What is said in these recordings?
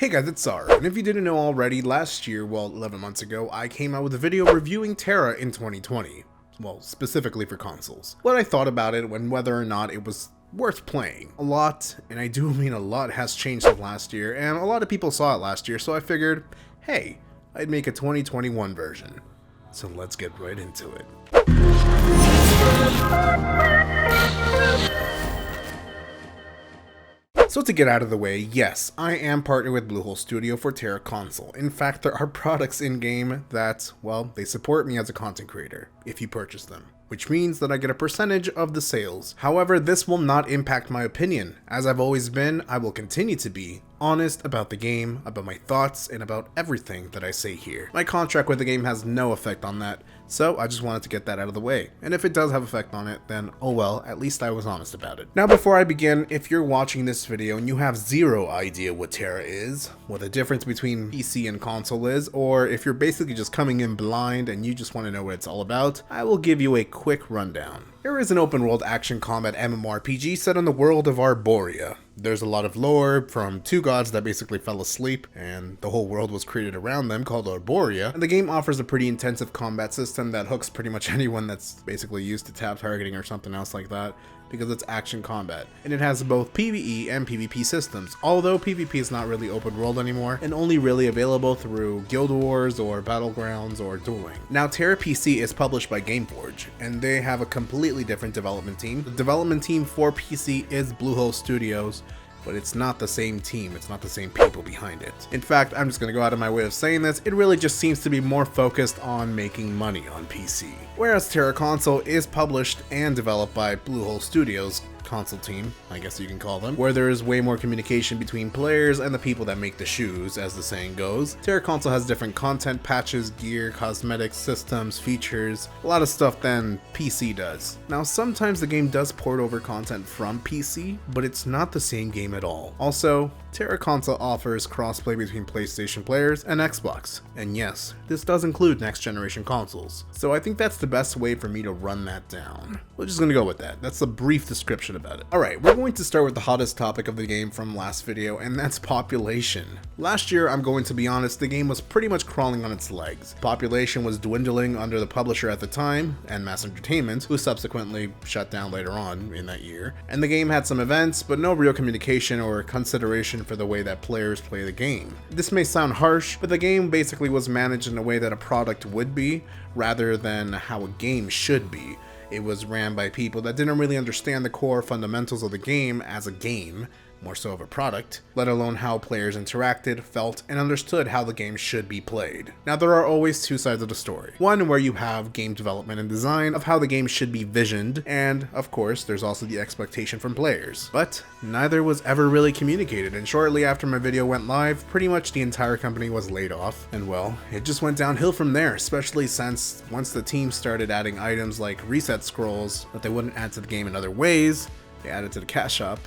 Hey guys, it's Sar, and if you didn't know already, last year, well 11 months ago, I came out with a video reviewing TERA in 2020. Well, specifically for consoles. What I thought about it and whether or not it was worth playing. A lot, and I do mean a lot, has changed since last year, and a lot of people saw it last year, so I figured, hey, I'd make a 2021 version. So let's get right into it. So to get out of the way, yes, I am partnered with Bluehole Studio for TERA Console. In fact, there are products in-game that, well, they support me as a content creator, if you purchase them, which means that I get a percentage of the sales. However, this will not impact my opinion. As I've always been, I will continue to be honest about the game, about my thoughts, and about everything that I say here. My contract with the game has no effect on that, so I just wanted to get that out of the way. And if it does have effect on it, then oh well, at least I was honest about it. Now before I begin, if you're watching this video and you have zero idea what TERA is, what the difference between PC and console is, or if you're basically just coming in blind and you just want to know what it's all about, I will give you a quick rundown. Here is an open world action combat MMORPG set in the world of Arborea. There's a lot of lore from two gods that basically fell asleep and the whole world was created around them called Arborea, and the game offers a pretty intensive combat system that hooks pretty much anyone that's basically used to tab targeting or something else like that, because it's action combat, and it has both PvE and PvP systems, although PvP is not really open world anymore and only really available through Guild Wars or Battlegrounds or dueling. Now TERA PC is published by Gameforge, and they have a completely different development team. The development team for PC is Bluehole Studios, but it's not the same team, it's not the same people behind it. In fact, I'm just gonna go out of my way of saying this, it really just seems to be more focused on making money on PC. Whereas TERA Console is published and developed by Bluehole Studios console team, I guess you can call them, where there is way more communication between players and the people that make the shoes, as the saying goes. TERA Console has different content, patches, gear, cosmetics, systems, features, a lot of stuff than PC does. Now sometimes the game does port over content from PC, but it's not the same game at all. Also, TERA Console offers crossplay between PlayStation players and Xbox, and yes, this does include next generation consoles. So I think that's the best way for me to run that down. We're just gonna go with that. That's a brief description about it. Alright, we're going to start with the hottest topic of the game from last video, and that's population. Last year, I'm going to be honest, the game was pretty much crawling on its legs. Population was dwindling under the publisher at the time, and Masse Entertainment, who subsequently shut down later on in that year. And the game had some events, but no real communication or consideration for the way that players play the game. This may sound harsh, but the game basically was managed in a way that a product would be, rather than how a game should be. It was ran by people that didn't really understand the core fundamentals of the game as a game, more so of a product, let alone how players interacted, felt, and understood how the game should be played. Now there are always two sides of the story. One where you have game development and design of how the game should be visioned, and of course there's also the expectation from players. But neither was ever really communicated, and shortly after my video went live, pretty much the entire company was laid off, and well, it just went downhill from there, especially since once the team started adding items like reset scrolls that they wouldn't add to the game in other ways, they added to the cash shop,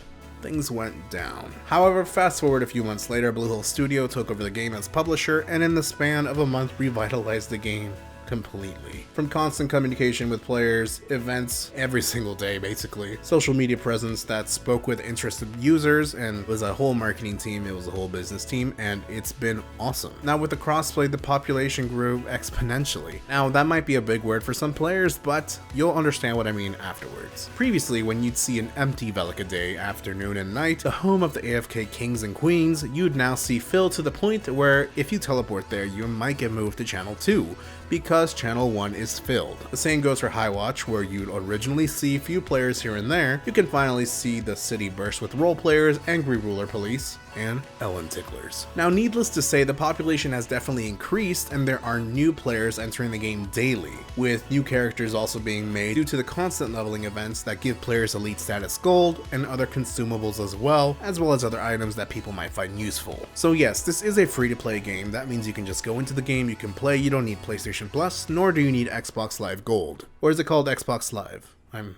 things went down. However, fast forward a few months later, Bluehole Studio took over the game as publisher, and in the span of a month revitalized the game completely. From constant communication with players, events every single day basically, social media presence that spoke with interested users, and it was a whole marketing team, it was a whole business team, and it's been awesome. Now with the crossplay, the population grew exponentially. Now that might be a big word for some players, but you'll understand what I mean afterwards. Previously, when you'd see an empty Velika Day, afternoon and night, the home of the AFK kings and queens, you'd now see filled to the point where if you teleport there, you might get moved to channel 2. Because channel 1 is filled. The same goes for High Watch, where you'd originally see few players here and there. You can finally see the city burst with role players, angry ruler police, and Ellen ticklers. Now needless to say, the population has definitely increased, and there are new players entering the game daily, with new characters also being made due to the constant leveling events that give players elite status gold and other consumables as well as other items that people might find useful. So yes, this is a free-to-play game. That means you can just go into the game, you can play, you don't need PlayStation Plus, nor do you need Xbox Live Gold. Or is it called Xbox Live? I'm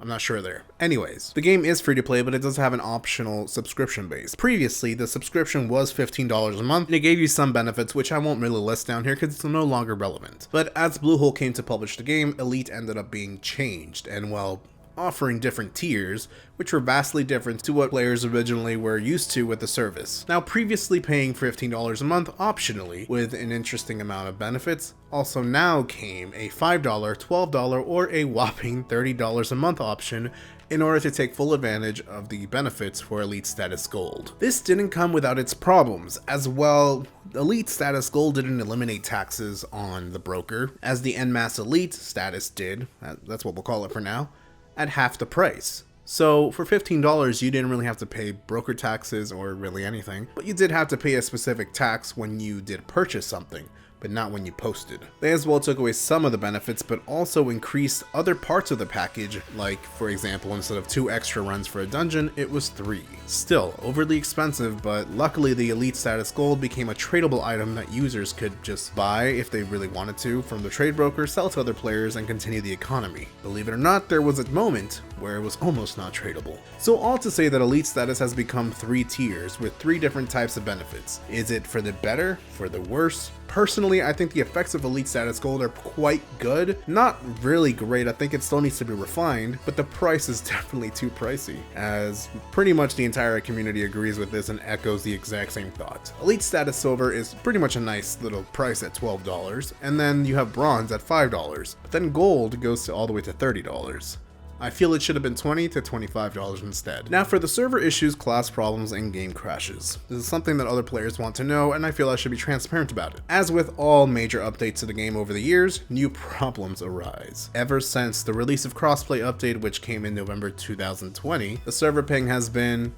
not sure there. Anyways, the game is free to play, but it does have an optional subscription base. Previously, the subscription was $15 a month, and it gave you some benefits, which I won't really list down here because it's no longer relevant. But as Bluehole came to publish the game, Elite ended up being changed, and well, offering different tiers, which were vastly different to what players originally were used to with the service. Now, previously paying $15 a month optionally with an interesting amount of benefits, also now came a $5, $12, or a whopping $30 a month option in order to take full advantage of the benefits for Elite Status Gold. This didn't come without its problems, as well. Elite Status Gold didn't eliminate taxes on the broker, as the En Masse Elite status did, that's what we'll call it for now, at half the price. So for $15, you didn't really have to pay broker taxes or really anything, but you did have to pay a specific tax when you did purchase something, but not when you posted. They as well took away some of the benefits, but also increased other parts of the package, like, for example, instead of 2 extra runs for a dungeon, it was 3. Still, overly expensive, but luckily the Elite Status Gold became a tradable item that users could just buy if they really wanted to from the trade broker, sell to other players, and continue the economy. Believe it or not, there was a moment where it was almost not tradable. So all to say that Elite Status has become 3 tiers with 3 different types of benefits. Is it for the better? For the worse? Personally, I think the effects of Elite Status Gold are quite good. Not really great, I think it still needs to be refined, but the price is definitely too pricey, as pretty much the entire community agrees with this and echoes the exact same thought. Elite Status Silver is pretty much a nice little price at $12, and then you have Bronze at $5, but then Gold goes all the way to $30. I feel it should have been $20 to $25 instead. Now for the server issues, class problems, and game crashes. This is something that other players want to know, and I feel I should be transparent about it. As with all major updates to the game over the years, new problems arise. Ever since the release of Crossplay update, which came in November 2020, the server ping has been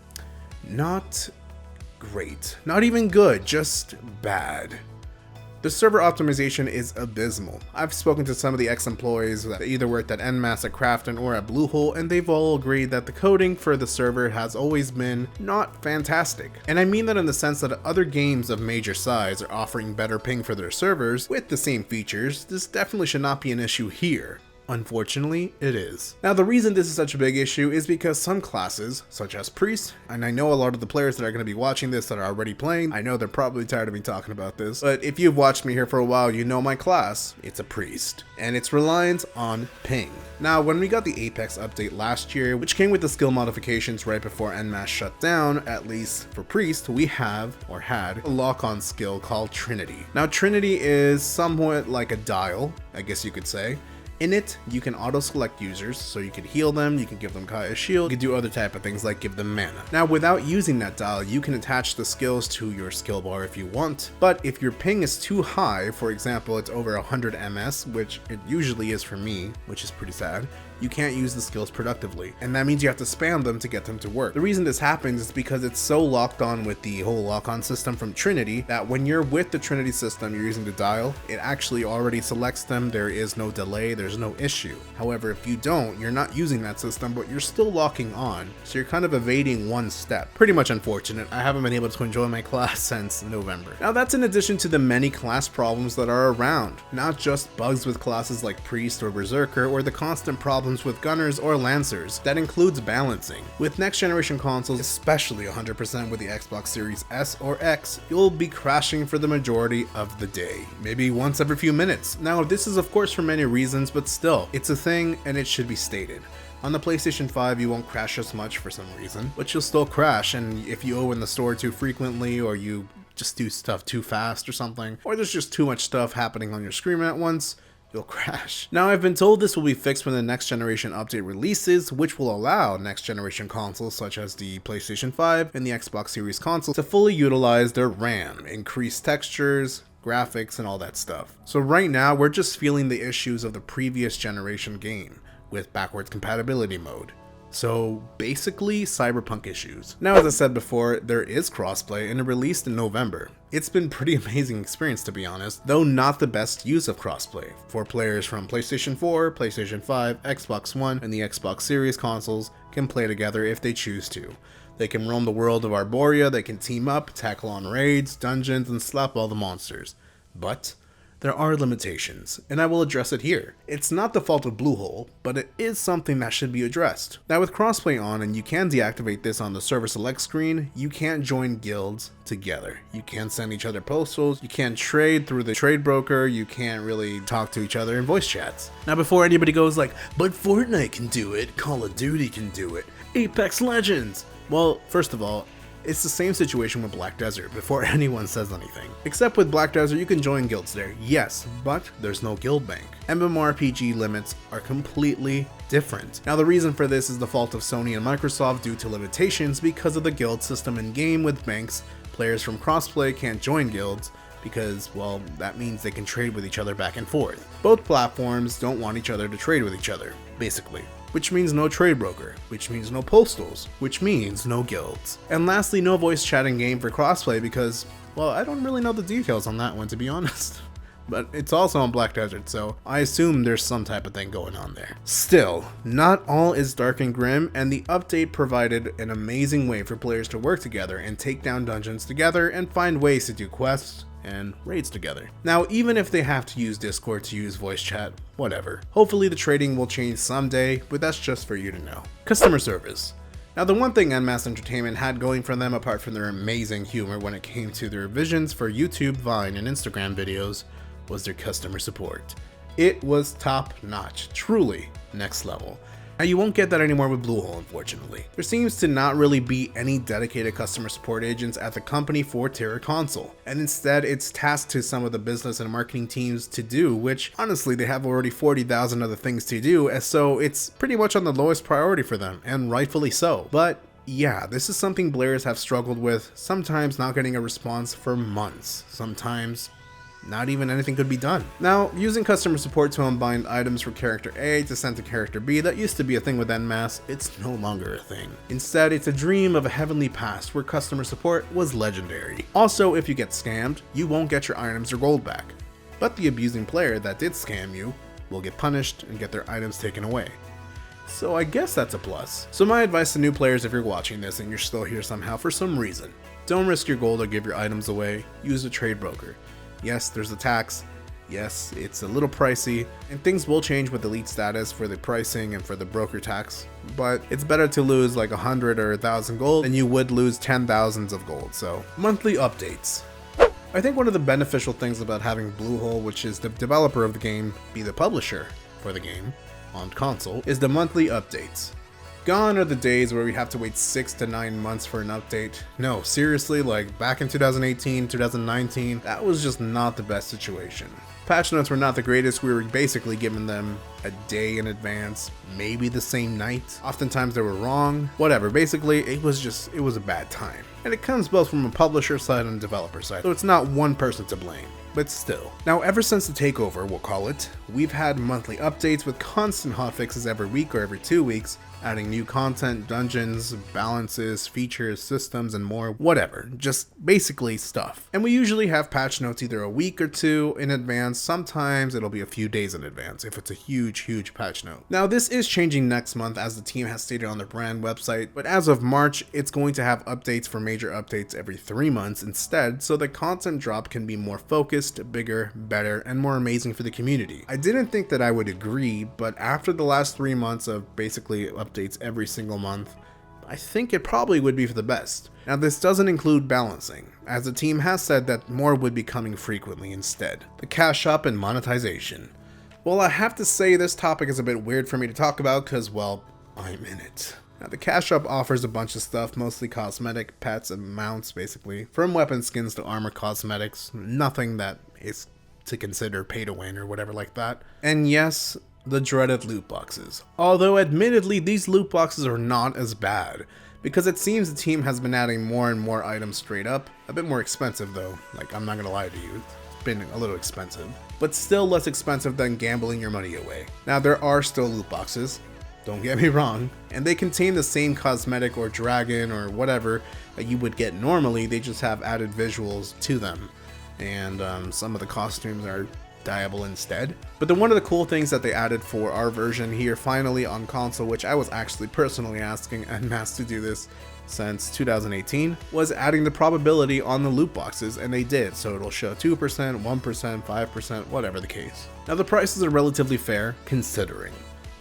not great. Not even good, just bad. The server optimization is abysmal. I've spoken to some of the ex-employees that either worked at En Masse, at Crafton, or at Bluehole, and they've all agreed that the coding for the server has always been not fantastic. And I mean that in the sense that other games of major size are offering better ping for their servers with the same features. This definitely should not be an issue here. Unfortunately, it is. Now, the reason this is such a big issue is because some classes, such as Priest, and I know a lot of the players that are going to be watching this that are already playing, I know they're probably tired of me talking about this, but if you've watched me here for a while, you know my class, it's a Priest, and it's reliant on ping. Now, when we got the Apex update last year, which came with the skill modifications right before En Masse shut down, at least for Priest, we have, or had, a lock-on skill called Trinity. Now, Trinity is somewhat like a dial, I guess you could say. In it, you can auto-select users, so you can heal them, you can give them Kaya's shield, you can do other type of things like give them mana. Now, without using that dial, you can attach the skills to your skill bar if you want, but if your ping is too high, for example, it's over 100 ms, which it usually is for me, which is pretty sad, you can't use the skills productively, and that means you have to spam them to get them to work. The reason this happens is because it's so locked on with the whole lock-on system from Trinity that when you're with the Trinity system, you're using the dial, it actually already selects them, there is no delay, there's no issue. However, if you don't, you're not using that system, but you're still locking on, so you're kind of evading one step. Pretty much unfortunate. I haven't been able to enjoy my class since November. Now that's in addition to the many class problems that are around, not just bugs with classes like Priest or Berserker, or the constant problems with Gunners or Lancers. That includes balancing. With next generation consoles, especially 100% with the Xbox Series S or X, you'll be crashing for the majority of the day, maybe once every few minutes. Now this is of course for many reasons, but still, it's a thing and it should be stated. On the PlayStation 5, you won't crash as much for some reason, but you'll still crash, and if you open the store too frequently, or you just do stuff too fast or something, or there's just too much stuff happening on your screen at once, you'll crash. Now, I've been told this will be fixed when the next generation update releases, which will allow next generation consoles such as the PlayStation 5 and the Xbox Series console to fully utilize their RAM, increase textures, graphics, and all that stuff. So right now, we're just feeling the issues of the previous generation game with backwards compatibility mode. So basically, Cyberpunk issues. Now, as I said before, there is crossplay and it released in November. It's been pretty amazing experience, to be honest, though not the best use of crossplay. For players from PlayStation 4, PlayStation 5, Xbox One, and the Xbox Series consoles can play together if they choose to. They can roam the world of Arborea, they can team up, tackle on raids, dungeons, and slap all the monsters. But there are limitations, and I will address it here. It's not the fault of Bluehole, but it is something that should be addressed. Now with crossplay on, and you can deactivate this on the server select screen, you can't join guilds together. You can't send each other postals, you can't trade through the trade broker, you can't really talk to each other in voice chats. Now before anybody goes like, but Fortnite can do it, Call of Duty can do it, Apex Legends. Well, first of all, it's the same situation with Black Desert before anyone says anything. Except with Black Desert, you can join guilds there, yes, but there's no guild bank. MMORPG limits are completely different. Now the reason for this is the fault of Sony and Microsoft due to limitations because of the guild system in game with banks. Players from Crossplay can't join guilds because, well, that means they can trade with each other back and forth. Both platforms don't want each other to trade with each other, basically. Which means no trade broker, which means no postals, which means no guilds. And lastly, no voice chatting game for crossplay because, well, I don't really know the details on that one, to be honest. But it's also on Black Desert, so I assume there's some type of thing going on there. Still, not all is dark and grim, and the update provided an amazing way for players to work together and take down dungeons together and find ways to do quests and raids together. Now, even if they have to use Discord to use voice chat, whatever. Hopefully the trading will change someday, but that's just for you to know. Customer service. Now, the one thing Masse Entertainment had going for them, apart from their amazing humor when it came to their visions for YouTube, Vine, and Instagram videos, was their customer support. It was top notch, truly next level. Now you won't get that anymore with Bluehole, unfortunately. There seems to not really be any dedicated customer support agents at the company for TERA Console, and instead it's tasked to some of the business and marketing teams to do, which honestly they have already 40,000 other things to do, and so it's pretty much on the lowest priority for them, and rightfully so. But yeah, this is something players have struggled with, sometimes not getting a response for months, sometimes not even anything could be done. Now, using customer support to unbind items from character A to send to character B, that used to be a thing with Masse, it's no longer a thing. Instead, it's a dream of a heavenly past where customer support was legendary. Also, if you get scammed, you won't get your items or gold back. But the abusing player that did scam you will get punished and get their items taken away. So I guess that's a plus. So my advice to new players, if you're watching this and you're still here somehow for some reason, don't risk your gold or give your items away, use a trade broker. Yes, there's a tax, yes, it's a little pricey, and things will change with elite status for the pricing and for the broker tax, but it's better to lose like 100 or 1,000 gold than you would lose 10,000s of gold. So, monthly updates. I think one of the beneficial things about having Bluehole, which is the developer of the game, be the publisher for the game on console, is the monthly updates. Gone are the days where we have to wait 6 to 9 months for an update. No, seriously, like back in 2018, 2019, that was just not the best situation. Patch notes were not the greatest, we were basically giving them a day in advance, maybe the same night. Oftentimes they were wrong, whatever, basically it was a bad time. And it comes both from a publisher side and a developer side, so it's not one person to blame. But still. Now, ever since the takeover, we'll call it, we've had monthly updates with constant hotfixes every week or every 2 weeks, adding new content, dungeons, balances, features, systems, and more, whatever, just basically stuff. And we usually have patch notes either a week or two in advance, sometimes it'll be a few days in advance if it's a huge patch note. Now, this is changing next month as the team has stated on their brand website, but as of March, it's going to have updates for major updates every 3 months instead, so the content drop can be more focused, bigger, better, and more amazing for the community. I didn't think that I would agree, but after the last 3 months of basically updates every single month, I think it probably would be for the best. Now, this doesn't include balancing, as the team has said that more would be coming frequently instead. The cash shop and monetization. Well, I have to say this topic is a bit weird for me to talk about because, well, I'm in it. Now, the cash shop offers a bunch of stuff, mostly cosmetic, pets, and mounts basically, from weapon skins to armor cosmetics, nothing that is to consider pay to win or whatever like that. And yes, the dreaded loot boxes. Although admittedly these loot boxes are not as bad, because it seems the team has been adding more and more items straight up. A bit more expensive though, like I'm not gonna lie to you, it's been a little expensive. But still less expensive than gambling your money away. Now there are still loot boxes, don't get me wrong, and they contain the same cosmetic or dragon or whatever that you would get normally, they just have added visuals to them. And some of the costumes are dyeable instead. But then one of the cool things that they added for our version here finally on console, which I was actually personally asking Masse to do this since 2018 was adding the probability on the loot boxes, and they did, so it'll show 2%, 1%, 5%, whatever the case. Now the prices are relatively fair, considering.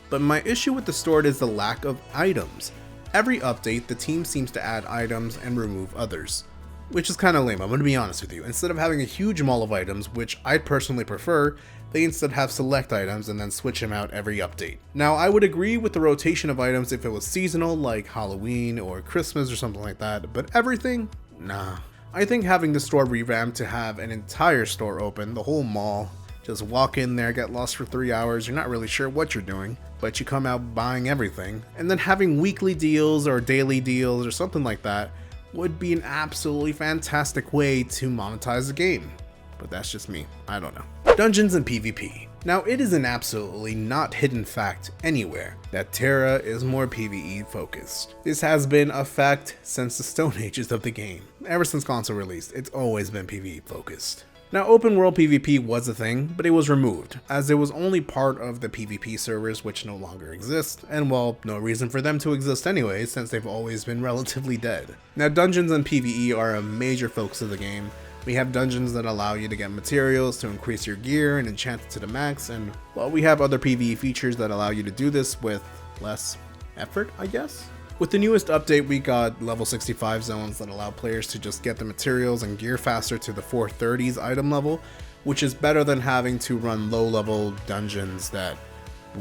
But my issue with the store is the lack of items. Every update, the team seems to add items and remove others, which is kind of lame, I'm going to be honest with you. Instead of having a huge mall of items, which I personally prefer, they instead have select items and then switch them out every update. Now, I would agree with the rotation of items if it was seasonal, like Halloween or Christmas or something like that, but everything? Nah. I think having the store revamped to have an entire store open, the whole mall, just walk in there, get lost for 3 hours, you're not really sure what you're doing, but you come out buying everything, and then having weekly deals or daily deals or something like that would be an absolutely fantastic way to monetize the game. But that's just me, I don't know. Dungeons and PvP. Now, it is an absolutely not hidden fact anywhere that TERA is more PvE focused. This has been a fact since the Stone Ages of the game. Ever since console released, it's always been PvE focused. Now, open world PvP was a thing, but it was removed, as it was only part of the PvP servers, which no longer exist, and well, no reason for them to exist anyway, since they've always been relatively dead. Now, dungeons and PvE are a major focus of the game. We have dungeons that allow you to get materials to increase your gear and enchant it to the max, and well, we have other PvE features that allow you to do this with less effort, I guess? With the newest update, we got level 65 zones that allow players to just get the materials and gear faster to the 430s item level, which is better than having to run low-level dungeons that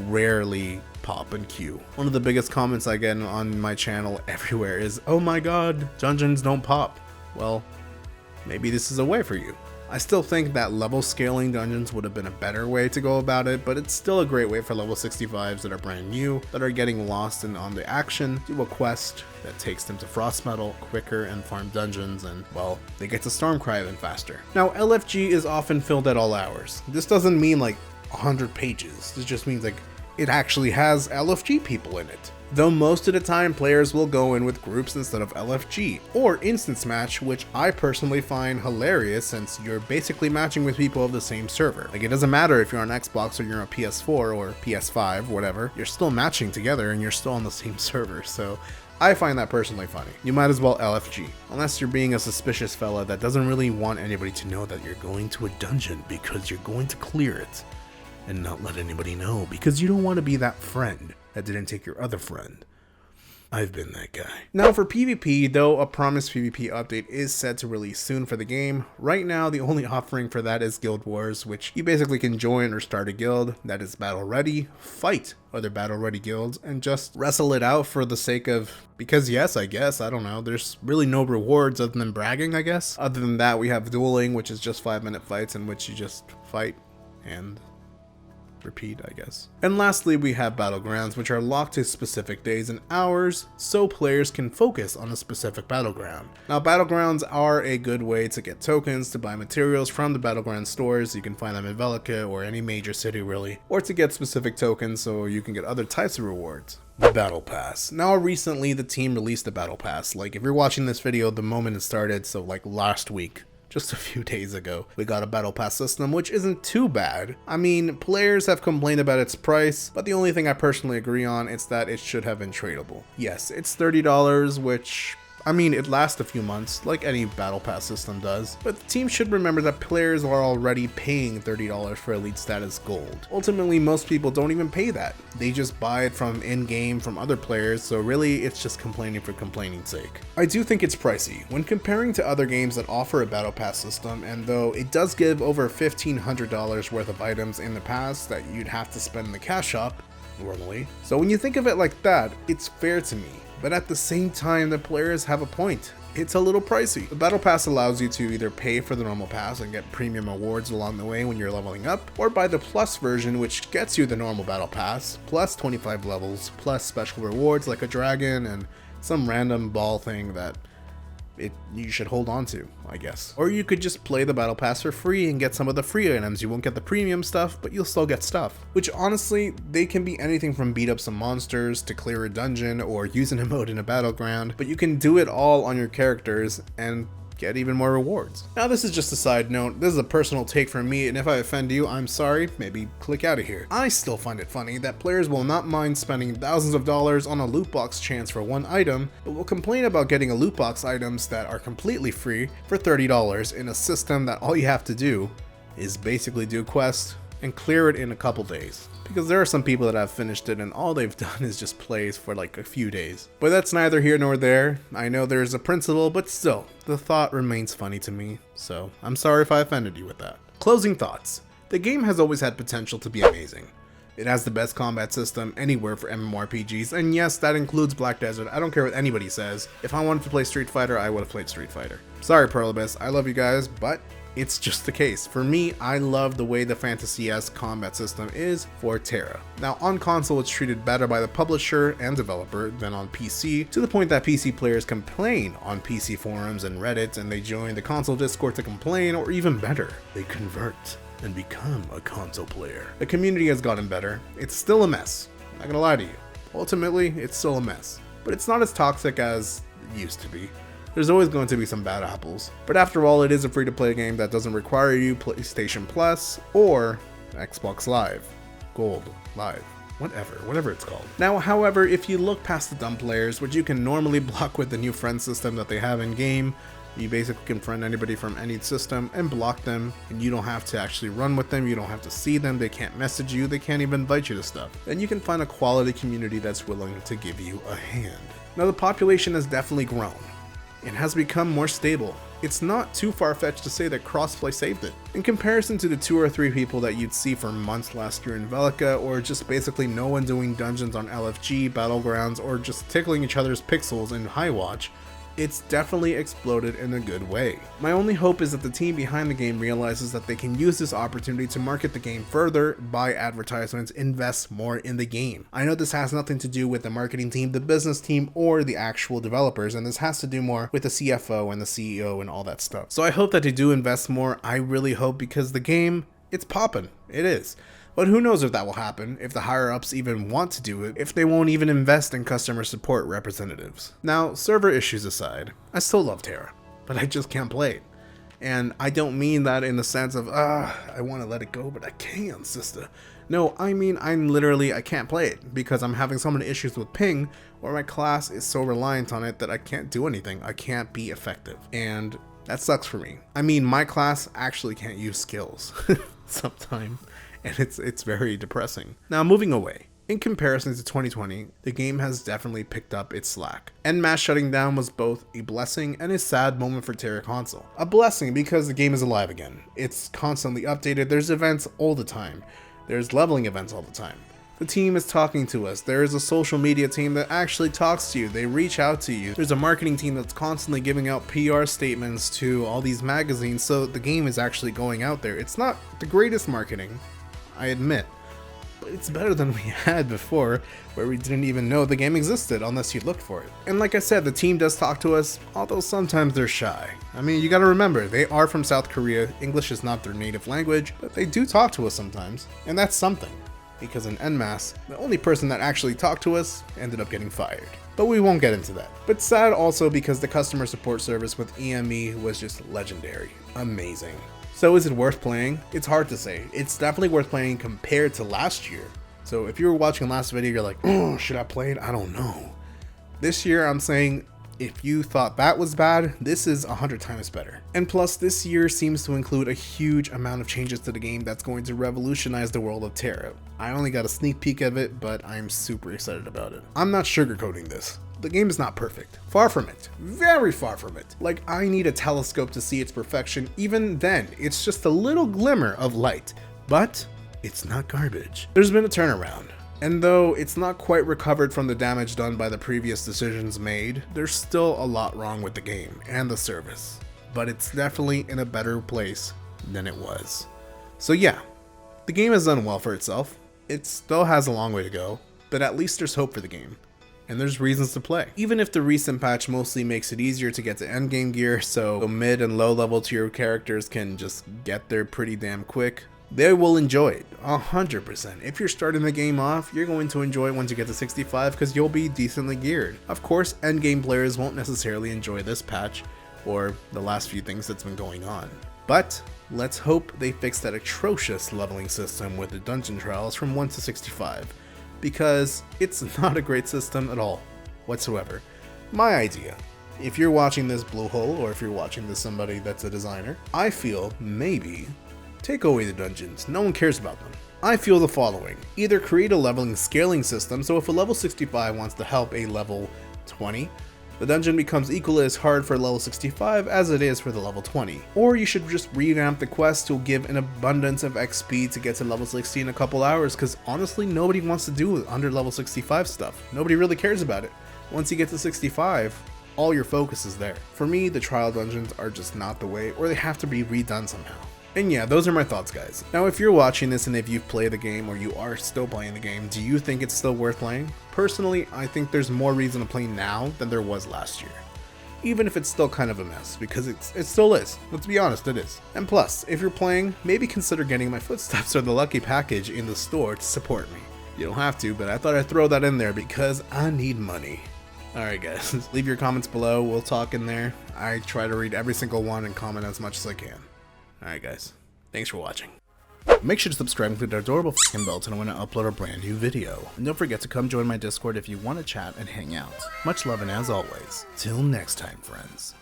rarely pop and queue. One of the biggest comments I get on my channel everywhere is, "Oh my god, dungeons don't pop." Well, maybe this is a way for you. I still think that level scaling dungeons would have been a better way to go about it, but it's still a great way for level 65s that are brand new, that are getting lost on the action, do a quest that takes them to Frost Metal quicker and farm dungeons, and well, they get to Stormcry even faster. Now, LFG is often filled at all hours. This doesn't mean like 100 pages, this just means like it actually has LFG people in it. Though most of the time players will go in with groups instead of LFG, or instance match, which I personally find hilarious since you're basically matching with people of the same server. Like, it doesn't matter if you're on Xbox or you're on PS4 or PS5, whatever, you're still matching together and you're still on the same server, so I find that personally funny. You might as well LFG, unless you're being a suspicious fella that doesn't really want anybody to know that you're going to a dungeon because you're going to clear it and not let anybody know because you don't want to be that friend that didn't take your other friend. I've been that guy. Now for PvP, though a promised PvP update is set to release soon for the game, right now the only offering for that is Guild Wars, which you basically can join or start a guild that is battle ready, fight other battle ready guilds, and just wrestle it out for the sake of, because yes, I guess, I don't know, there's really no rewards other than bragging, I guess. Other than that, we have dueling, which is just 5-minute fights in which you just fight and repeat, I guess. And lastly, we have battlegrounds, which are locked to specific days and hours, so players can focus on a specific battleground. Now, battlegrounds are a good way to get tokens to buy materials from the battleground stores. You can find them in Velica or any major city really, or to get specific tokens so you can get other types of rewards. The Battle Pass. Now, recently the team released the Battle Pass. Like, if you're watching this video the moment it started, so like last week, just a few days ago, we got a Battle Pass system, which isn't too bad. I mean, players have complained about its price, but the only thing I personally agree on is that it should have been tradable. Yes, it's $30, which, I mean, it lasts a few months, like any Battle Pass system does, but the team should remember that players are already paying $30 for Elite Status Gold. Ultimately, most people don't even pay that. They just buy it from in-game from other players, so really, it's just complaining for complaining's sake. I do think it's pricey. When comparing to other games that offer a Battle Pass system, and though it does give over $1,500 worth of items in the past that you'd have to spend in the cash shop, normally. So when you think of it like that, it's fair to me. But at the same time, the players have a point. It's a little pricey. The Battle Pass allows you to either pay for the normal pass and get premium awards along the way when you're leveling up, or buy the plus version, which gets you the normal Battle Pass, plus 25 levels, plus special rewards like a dragon and some random ball thing that you should hold on to, I guess. Or you could just play the Battle Pass for free and get some of the free items. You won't get the premium stuff, but you'll still get stuff. Which honestly, they can be anything from beat up some monsters to clear a dungeon or use an emote in a battleground, but you can do it all on your characters and get even more rewards. Now this is just a side note, this is a personal take from me, and if I offend you, I'm sorry, maybe click out of here. I still find it funny that players will not mind spending thousands of dollars on a loot box chance for one item, but will complain about getting a loot box items that are completely free for $30 in a system that all you have to do is basically do quests and clear it in a couple days. Because there are some people that have finished it and all they've done is just plays for like a few days. But that's neither here nor there. I know there's a principle, but still, the thought remains funny to me, so I'm sorry if I offended you with that. Closing thoughts. The game has always had potential to be amazing. It has the best combat system anywhere for MMORPGs, and yes, that includes Black Desert. I don't care what anybody says. If I wanted to play Street Fighter, I would have played Street Fighter. Sorry, Pearl Abyss, I love you guys, but it's just the case. For me, I love the way the Fantasy-esque combat system is for TERA. Now, on console, it's treated better by the publisher and developer than on PC, to the point that PC players complain on PC forums and Reddit, and they join the console Discord to complain, or even better, they convert and become a console player. The community has gotten better. It's still a mess, I'm not gonna lie to you. Ultimately, it's still a mess, but it's not as toxic as it used to be. There's always going to be some bad apples, but after all, it is a free-to-play game that doesn't require you PlayStation Plus or Xbox Live, Gold, Live, whatever it's called. Now, however, if you look past the dumb players, which you can normally block with the new friend system that they have in-game, you basically can friend anybody from any system and block them, and you don't have to actually run with them, you don't have to see them, they can't message you, they can't even invite you to stuff. Then you can find a quality community that's willing to give you a hand. Now, the population has definitely grown. It has become more stable. It's not too far-fetched to say that Crossplay saved it. In comparison to the 2 or 3 people that you'd see for months last year in Velica, or just basically no one doing dungeons on LFG, Battlegrounds, or just tickling each other's pixels in Highwatch, it's definitely exploded in a good way. My only hope is that the team behind the game realizes that they can use this opportunity to market the game further, buy advertisements, invest more in the game. I know this has nothing to do with the marketing team, the business team, or the actual developers, and this has to do more with the CFO and the CEO and all that stuff. So I hope that they do invest more. I really hope, because the game, it's poppin'. It is. But who knows if that will happen, if the higher-ups even want to do it, if they won't even invest in customer support representatives. Now, server issues aside, I still love TERA, but I just can't play it. And I don't mean that in the sense of, I want to let it go, but I can't, sister. No, I mean I can't play it, because I'm having so many issues with ping, or my class is so reliant on it that I can't do anything, I can't be effective. And that sucks for me. I mean, my class actually can't use skills sometimes. And it's very depressing. Now, moving away. In comparison to 2020, the game has definitely picked up its slack. En masse shutting down was both a blessing and a sad moment for TERA Console. A blessing because the game is alive again. It's constantly updated, there's events all the time. There's leveling events all the time. The team is talking to us. There is a social media team that actually talks to you. They reach out to you. There's a marketing team that's constantly giving out PR statements to all these magazines, so the game is actually going out there. It's not the greatest marketing, I admit, but it's better than we had before, where we didn't even know the game existed unless you looked for it. And like I said, the team does talk to us, although sometimes they're shy. I mean, you gotta remember, they are from South Korea, English is not their native language, but they do talk to us sometimes, and that's something, because in En masse, the only person that actually talked to us ended up getting fired. But we won't get into that. But sad also because the customer support service with EME was just legendary. Amazing. So is it worth playing? It's hard to say. It's definitely worth playing compared to last year. So if you were watching last video, you're like, oh, should I play it? I don't know. This year, I'm saying, if you thought that was bad, this is 100 times better. And plus, this year seems to include a huge amount of changes to the game that's going to revolutionize the world of TERA. I only got a sneak peek of it, but I'm super excited about it. I'm not sugarcoating this. The game is not perfect. Far from it. Very far from it. Like, I need a telescope to see its perfection. Even then, it's just a little glimmer of light. But it's not garbage. There's been a turnaround. And though it's not quite recovered from the damage done by the previous decisions made, there's still a lot wrong with the game and the service. But it's definitely in a better place than it was. So yeah, the game has done well for itself. It still has a long way to go, but at least there's hope for the game. And there's reasons to play. Even if the recent patch mostly makes it easier to get to endgame gear, so mid and low level tier characters can just get there pretty damn quick, they will enjoy it, 100%. If you're starting the game off, you're going to enjoy it once you get to 65 because you'll be decently geared. Of course, endgame players won't necessarily enjoy this patch, or the last few things that's been going on. But let's hope they fix that atrocious leveling system with the dungeon trials from 1 to 65, because it's not a great system at all, whatsoever. My idea, if you're watching this Bluehole, or if you're watching this somebody that's a designer, I feel maybe take away the dungeons, no one cares about them. I feel the following, either create a leveling scaling system, so if a level 65 wants to help a level 20, the dungeon becomes equally as hard for level 65 as it is for the level 20. Or you should just revamp the quest to give an abundance of XP to get to level 60 in a couple hours, because honestly nobody wants to do under level 65 stuff. Nobody really cares about it. Once you get to 65, all your focus is there. For me, the trial dungeons are just not the way, or they have to be redone somehow. And yeah, those are my thoughts, guys. Now, if you're watching this and if you've played the game or you are still playing the game, do you think it's still worth playing? Personally, I think there's more reason to play now than there was last year. Even if it's still kind of a mess, because it still is. Let's be honest, it is. And plus, if you're playing, maybe consider getting my Footsteps or the Lucky package in the store to support me. You don't have to, but I thought I'd throw that in there because I need money. Alright guys, leave your comments below, we'll talk in there. I try to read every single one and comment as much as I can. Alright guys, thanks for watching. Make sure to subscribe and click that adorable f***ing bell to know when I upload a brand new video. And don't forget to come join my Discord if you want to chat and hang out. Much love and as always, till next time friends.